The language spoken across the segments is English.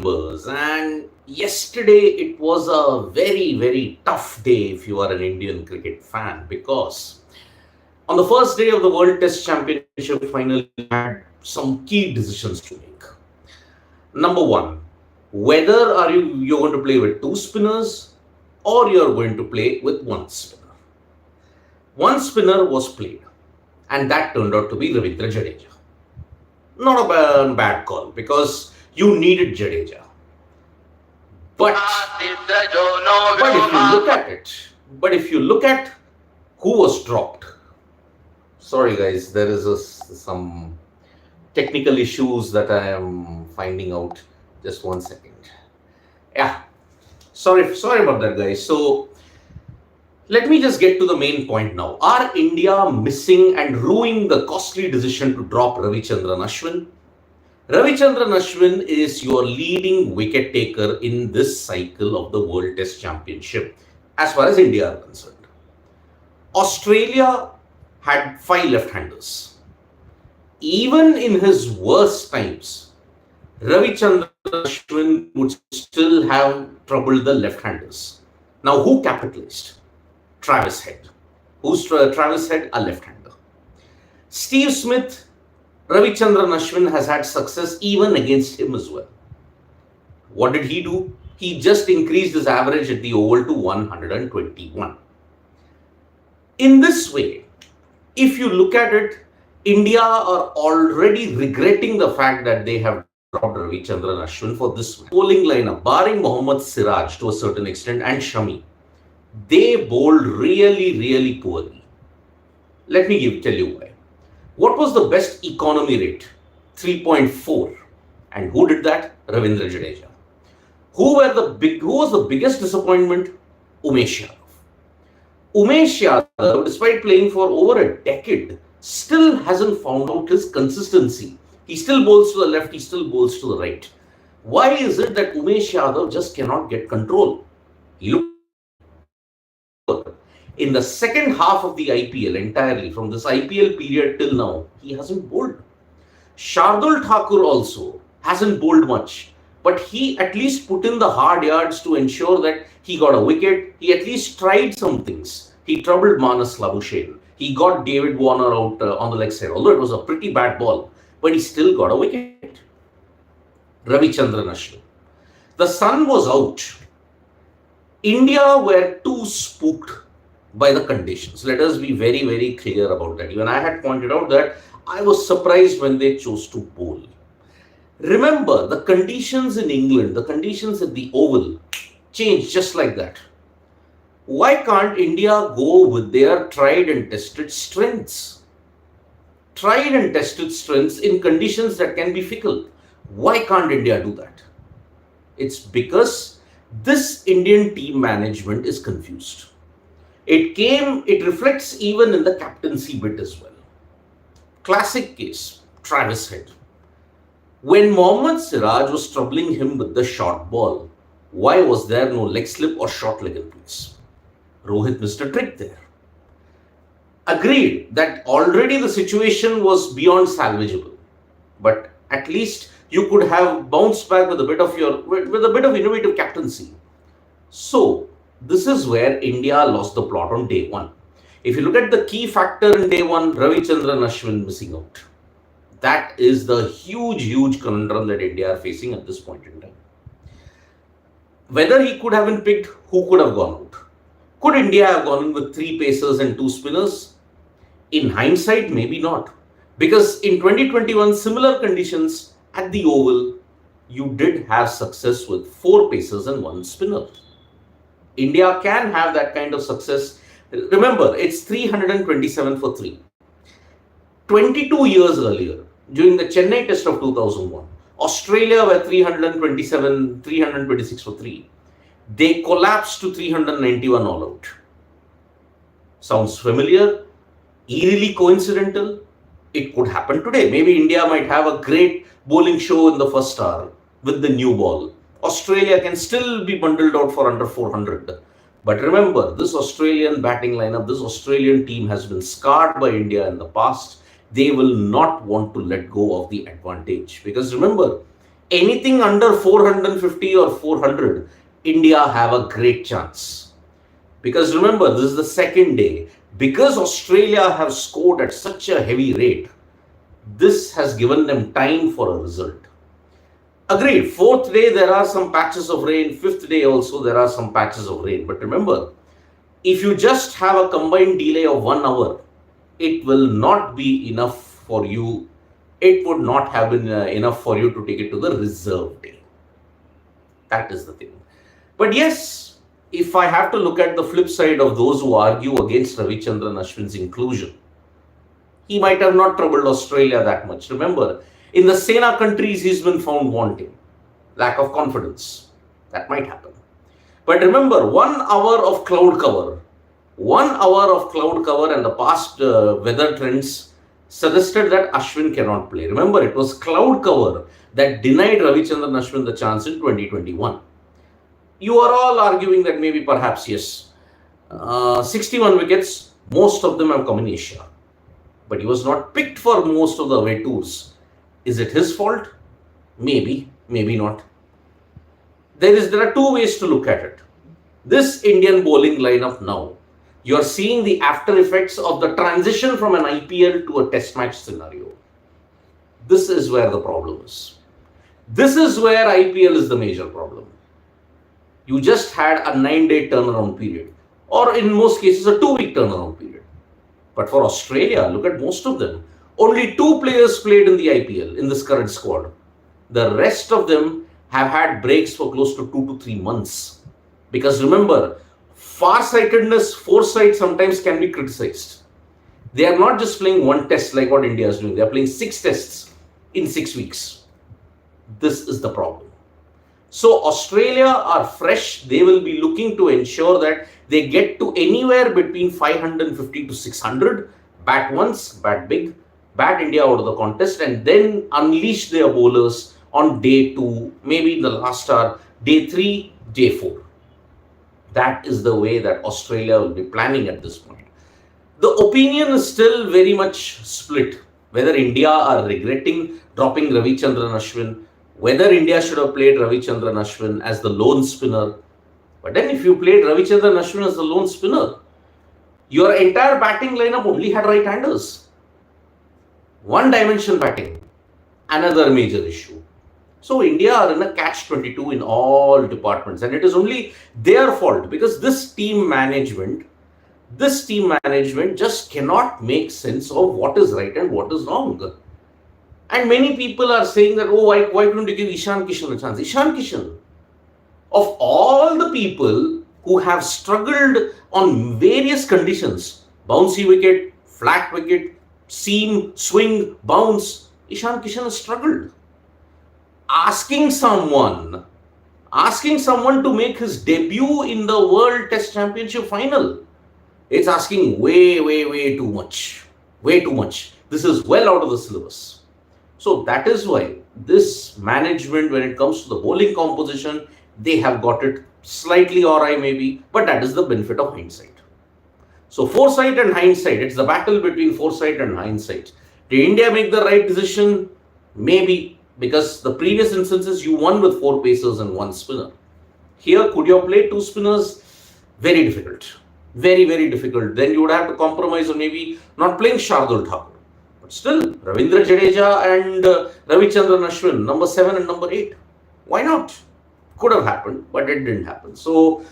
members, and yesterday it was a very tough day if you are an Indian cricket fan, because on the first day of the World Test Championship final, you had some key decisions to make. Number one, whether you're going to play with two spinners or you're going to play with one spinner. One spinner was played, and that turned out to be Ravindra Jadeja. Not a bad call, because you needed Jadeja. But if you look at who was dropped, sorry guys, there is some technical issues that I am finding out. Just 1 second. Yeah, sorry about that, guys. So let me just get to the main point now. Are India missing and ruining the costly decision to drop Ravichandran Ashwin? Ravichandran Ashwin is your leading wicket taker in this cycle of the World Test Championship, as far as India are concerned. Australia had 5 left-handers. Even in his worst times, Ravichandran Ashwin would still have troubled the left-handers. Now, who capitalized? Travis Head. Who's Travis Head? A left-hander. Steve Smith, Ravichandran Ashwin has had success even against him as well. What did he do? He just increased his average at the Oval to 121. In this way, if you look at it, India are already regretting the fact that they have dropped Ravichandran Ashwin for this bowling lineup, barring Mohammad Siraj to a certain extent and Shami. They bowled really poorly. Let me tell you why. What was the best economy rate? 3.4. And who did that? Ravindra Jadeja. Who was the biggest disappointment? Umesh Yadav. Umesh Yadav, despite playing for over a decade, still hasn't found out his consistency. He still bowls to the left, he still bowls to the right. Why is it that Umesh Yadav just cannot get control? In the second half of the IPL entirely, from this IPL period till now, he hasn't bowled. Shardul Thakur also hasn't bowled much, but he at least put in the hard yards to ensure that he got a wicket. He at least tried some things. He troubled Manas Labuschagne. He got David Warner out on the leg side, although it was a pretty bad ball, but he still got a wicket. Ravichandran Ashwin. The sun was out. India were too spooked by the conditions. Let us be very clear about that. Even I had pointed out that I was surprised when they chose to bowl. Remember, the conditions in England, the conditions at the Oval changed just like that. Why can't India go with their tried and tested strengths? Tried and tested strengths in conditions that can be fickle. Why can't India do that? It's because this Indian team management is confused. It reflects even in the captaincy bit as well. Classic case, Travis Head. When Mohammad Siraj was troubling him with the short ball, why was there no leg slip or short leg in place? Rohit missed a trick there. Agreed that already the situation was beyond salvageable, but at least you could have bounced back with a bit of innovative captaincy. So this is where India lost the plot on day one. If you look at the key factor in day one, Ravichandran Ashwin missing out. That is the huge conundrum that India are facing at this point in time. Whether he could have been picked, who could have gone out? Could India have gone in with 3 pacers and 2 spinners? In hindsight, maybe not. Because in 2021, similar conditions at the Oval, you did have success with 4 pacers and 1 spinner. India can have that kind of success. Remember, it's 327 for 3. 22 years earlier, during the Chennai Test of 2001, Australia were 326 for 3. They collapsed to 391 all out. Sounds familiar? Eerily coincidental? It could happen today. Maybe India might have a great bowling show in the first hour with the new ball. Australia can still be bundled out for under 400. But remember, this Australian batting lineup, this Australian team has been scarred by India in the past. They will not want to let go of the advantage. Because remember, Anything under 450 or 400, India have a great chance. Because remember, this is the second day. Because Australia have scored at such a heavy rate, this has given them time for a result. Agreed, fourth day there are some patches of rain, fifth day also there are some patches of rain. But remember, if you just have a combined delay of 1 hour, it will not be enough for you. It would not have been enough for you to take it to the reserve day. That is the thing. But yes, if I have to look at the flip side of those who argue against Ravichandran Ashwin's inclusion, he might have not troubled Australia that much. Remember, in the Sena countries, he's been found wanting. Lack of confidence. That might happen. But remember, 1 hour of cloud cover, 1 hour of cloud cover and the past weather trends suggested that Ashwin cannot play. Remember, it was cloud cover that denied Ravichandran Ashwin the chance in 2021. You are all arguing that maybe perhaps yes. 61 wickets, most of them have come in Asia. But he was not picked for most of the away tours. Is it his fault? Maybe, maybe not. There are two ways to look at it. This Indian bowling lineup now, you're seeing the after effects of the transition from an IPL to a test match scenario. This is where the problem is. This is where IPL is the major problem. You just had a 9-day turnaround period, or in most cases a 2-week turnaround period. But for Australia, look at most of them. Only 2 players played in the IPL in this current squad. The rest of them have had breaks for close to 2 to 3 months. Because remember, far-sightedness, foresight sometimes can be criticized. They are not just playing one test like what India is doing. They are playing 6 tests in 6 weeks. This is the problem. So Australia are fresh. They will be looking to ensure that they get to anywhere between 550 to 600. Bat once, bat big, bat India out of the contest, and then unleash their bowlers on day 2, maybe in the last hour, day 3, day 4. That is the way that Australia will be planning at this point. The opinion is still very much split. Whether India are regretting dropping Ravichandran Ashwin, whether India should have played Ravichandran Ashwin as the lone spinner. But then if you played Ravichandran Ashwin as the lone spinner, your entire batting lineup only had right-handers. One-dimension batting, another major issue. So India are in a catch-22 in all departments, and it is only their fault because this team management just cannot make sense of what is right and what is wrong. And many people are saying that, oh, why couldn't you give Ishan Kishan a chance? Ishan Kishan, of all the people who have struggled on various conditions, bouncy wicket, flat wicket, seam, swing, bounce, Ishan Kishan has struggled. Asking someone to make his debut in the World Test Championship final, it's asking way too much. Way too much. This is well out of the syllabus. So that is why this management, when it comes to the bowling composition, they have got it slightly awry maybe, but that is the benefit of hindsight. So foresight and hindsight, it's the battle between foresight and hindsight. Did India make the right decision? Maybe, because the previous instances you won with 4 pacers and 1 spinner. Here, could you have played 2 spinners? Very difficult. Very difficult. Then you would have to compromise on maybe not playing Shardul Thakur. But still, Ravindra Jadeja and Ravichandran Ashwin, number 7 and number 8. Why not? Could have happened, but it didn't happen. So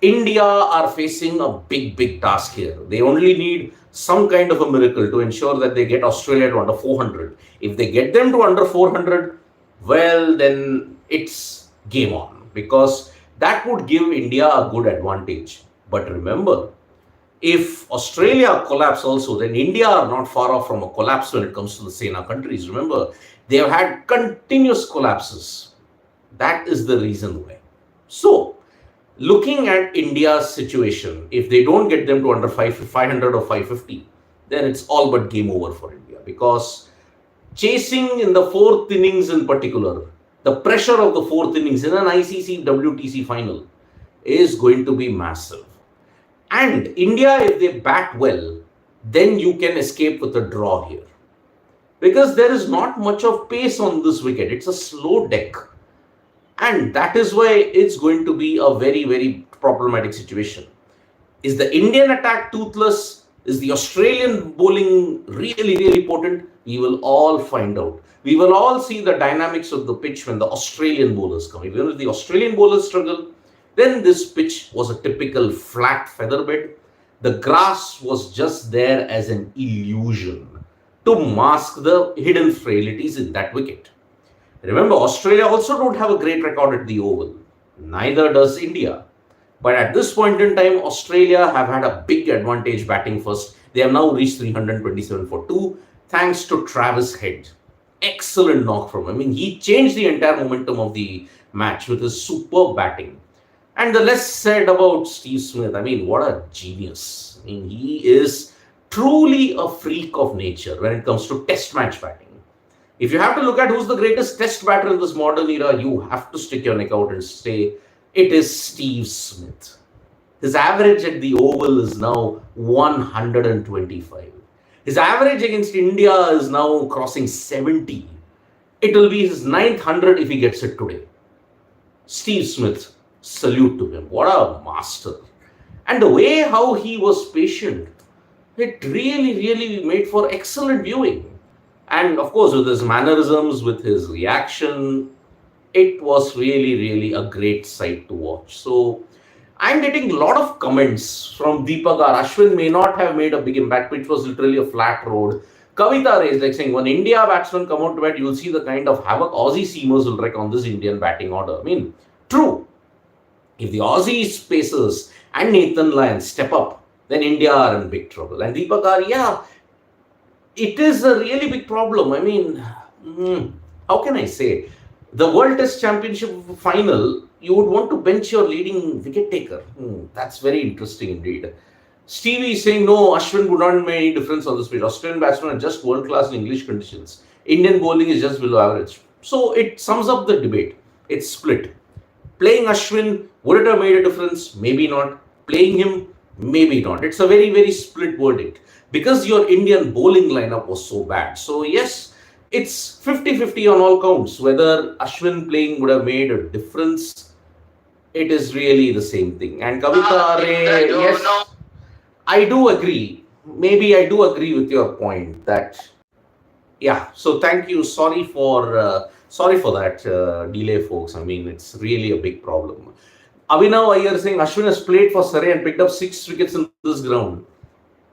India are facing a big task here. They only need some kind of a miracle to ensure that they get Australia to under 400. If they get them to under 400, well, then it's game on, because that would give India a good advantage. But remember, if Australia collapse also, then India are not far off from a collapse when it comes to the Sena countries. Remember, they have had continuous collapses. That is the reason why. So, looking at India's situation, if they don't get them to under 500 or 550, then it's all but game over for India. Because chasing in the 4th innings in particular, the pressure of the 4th innings in an ICC WTC final is going to be massive. And India, if they bat well, then you can escape with a draw here. because there is not much of pace on this wicket. It's a slow deck. And that is why it's going to be a very, very problematic situation. Is the Indian attack toothless? Is the Australian bowling really, really potent? We will all find out. We will all see the dynamics of the pitch when the Australian bowlers come. Even if the Australian bowlers struggle, then this pitch was a typical flat feather bed. The grass was just there as an illusion to mask the hidden frailties in that wicket. Remember, Australia also don't have a great record at the Oval. Neither does India. But at this point in time, Australia have had a big advantage batting first. They have now reached 327 for 2 thanks to Travis Head. Excellent knock from him. I mean, he changed the entire momentum of the match with his superb batting. And the less said about Steve Smith, I mean, what a genius. I mean, he is truly a freak of nature when it comes to test match batting. If you have to look at who's the greatest test batter in this modern era, you have to stick your neck out and say, it is Steve Smith. His average at the Oval is now 125. His average against India is now crossing 70. It will be his 900 if he gets it today. Steve Smith, salute to him. What a master. And the way how he was patient, it really, really made for excellent viewing. And of course, with his mannerisms, with his reaction, it was really, really a great sight to watch. So I'm getting a lot of comments from Deepagar. Ashwin may not have made a big impact, which was literally a flat road. Kavita raised like saying, when India batsmen come out to bat, you'll see the kind of havoc Aussie seamers will wreak on this Indian batting order. I mean, true. If the Aussie spacers and Nathan Lyon step up, then India are in big trouble. And Deepagar, yeah, it is a really big problem. I mean, how can I say? The World Test Championship final, you would want to bench your leading wicket taker. That's very interesting indeed. Stevie is saying, no, Ashwin would not make any difference on this pitch. Australian batsmen are just world class in English conditions. Indian bowling is just below average. So it sums up the debate. It's split. Playing Ashwin, would it have made a difference? Maybe not. Playing him, maybe not. It's a very, very split verdict because your Indian bowling lineup was so bad. So yes, it's 50-50 on all counts. Whether Ashwin playing would have made a difference, it is really the same thing. And Kavita Ray, yes, I do agree. Maybe I do agree with your point that, yeah. So thank you. Sorry for that delay, folks. I mean, it's really a big problem. Abhinav Iyer saying Ashwin has played for Surrey and picked up 6 wickets in this ground.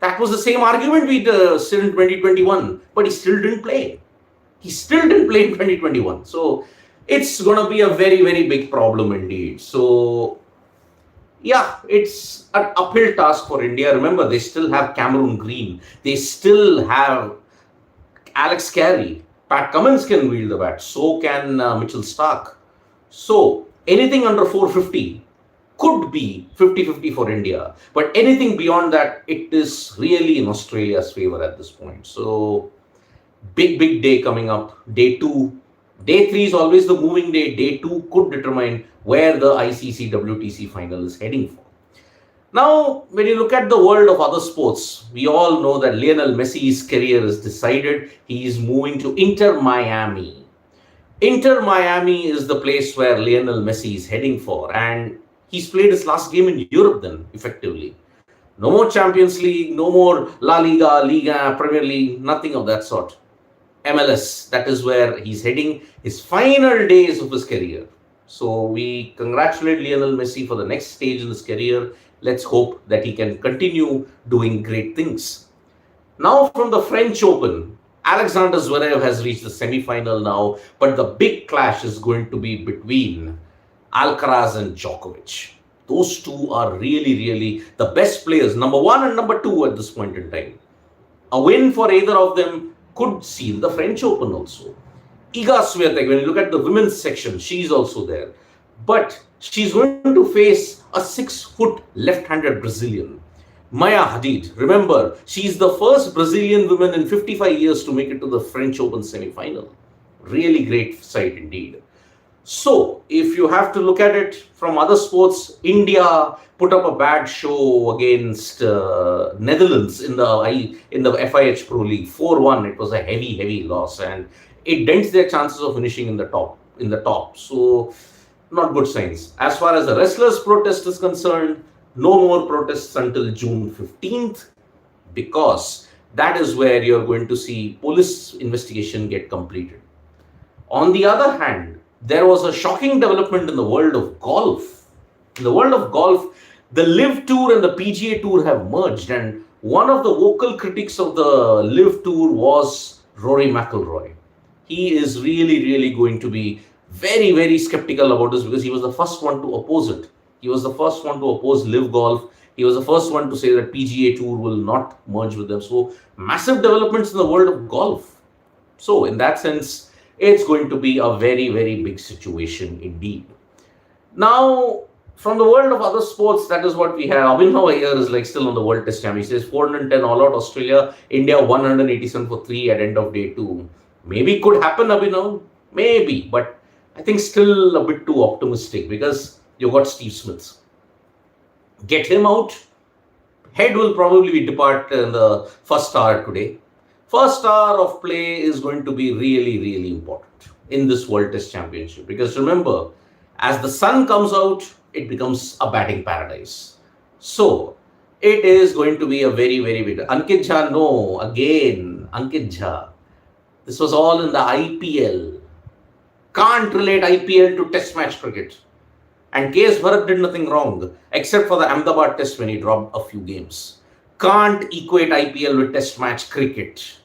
That was the same argument we still in 2021, but he still didn't play. He still didn't play in 2021. So it's going to be a very, very big problem indeed. So yeah, it's an uphill task for India. Remember, they still have Cameron Green. They still have Alex Carey. Pat Cummins can wield the bat. So can Mitchell Starc. So anything under 450 could be 50-50 for India. But anything beyond that, it is really in Australia's favor at this point. So big day coming up. Day 2. Day 3 is always the moving day. Day 2 could determine where the ICC WTC final is heading for. Now, when you look at the world of other sports, we all know that Lionel Messi's career is decided. He is moving to Inter Miami. Inter Miami is the place where Lionel Messi is heading for. And he's played his last game in Europe then, effectively. No more Champions League, no more La Liga, Liga, Premier League, nothing of that sort. MLS, that is where he's heading his final days of his career. So we congratulate Lionel Messi for the next stage in his career. Let's hope that he can continue doing great things. Now from the French Open, Alexander Zverev has reached the semi-final now, but the big clash is going to be between Alcaraz and Djokovic. Those two are really the best players, number 1 and number 2 at this point in time. A win for either of them could seal the French Open also. Iga Swiatek, when you look at the women's section, she's also there. But she's going to face a 6-foot left-handed Brazilian. Maya Hadid, remember, she's the first Brazilian woman in 55 years to make it to the French Open semi-final. Really great sight indeed. So, if you have to look at it from other sports, India put up a bad show against Netherlands in the FIH Pro League 4-1. It was a heavy loss, and it dents their chances of finishing in the top. So, not good signs. As far as the wrestlers' protest is concerned, no more protests until June 15th, because that is where you're going to see police investigation get completed. On the other hand, there was a shocking development in the world of golf. In the world of golf, the Live Tour and the PGA Tour have merged, and one of the vocal critics of the Live Tour was Rory McIlroy. He is really going to be very skeptical about this, because he was the first one to oppose it. He was the first one to oppose Live Golf. He was the first one to say that PGA Tour will not merge with them. So, massive developments in the world of golf. So, in that sense, it's going to be a very big situation indeed. Now, from the world of other sports, that is what we have. Abhinav Iyer is like still on the World Test Champ. He says 410 all out Australia, India 187 for 3 at end of day 2. Maybe could happen, Abhinav. Maybe, but I think still a bit too optimistic, because you've got Steve Smith. Get him out. Head will probably depart in the first hour today. First hour of play is going to be really important in this World Test Championship, because remember, as the sun comes out, it becomes a batting paradise. So, it is going to be a very big. Ankit Jha, no, again, Ankit Jha. This was all in the IPL. Can't relate IPL to Test match cricket. And KS Bharat did nothing wrong, except for the Ahmedabad Test when he dropped a few games. Can't equate IPL with Test match cricket.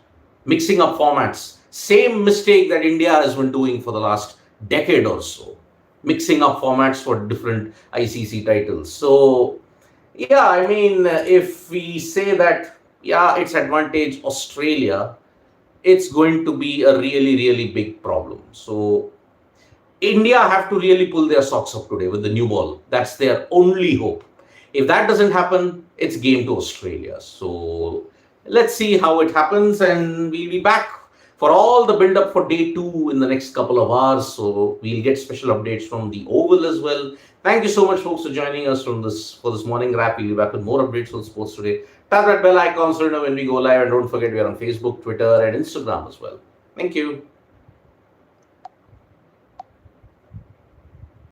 Mixing up formats. Same mistake that India has been doing for the last decade or so. Mixing up formats for different ICC titles. So, yeah, I mean, if we say that, yeah, it's advantage Australia, it's going to be a really big problem. So, India have to really pull their socks up today with the new ball. That's their only hope. If that doesn't happen, it's game to Australia. So, let's see how it happens, and we'll be back for all the build up for day 2 in the next couple of hours. So, we'll get special updates from the Oval as well. Thank you so much, folks, for joining us for this morning wrap. We'll be back with more updates on sports today. Tap that bell icon so you know when we go live, and don't forget we are on Facebook, Twitter, and Instagram as well. Thank you.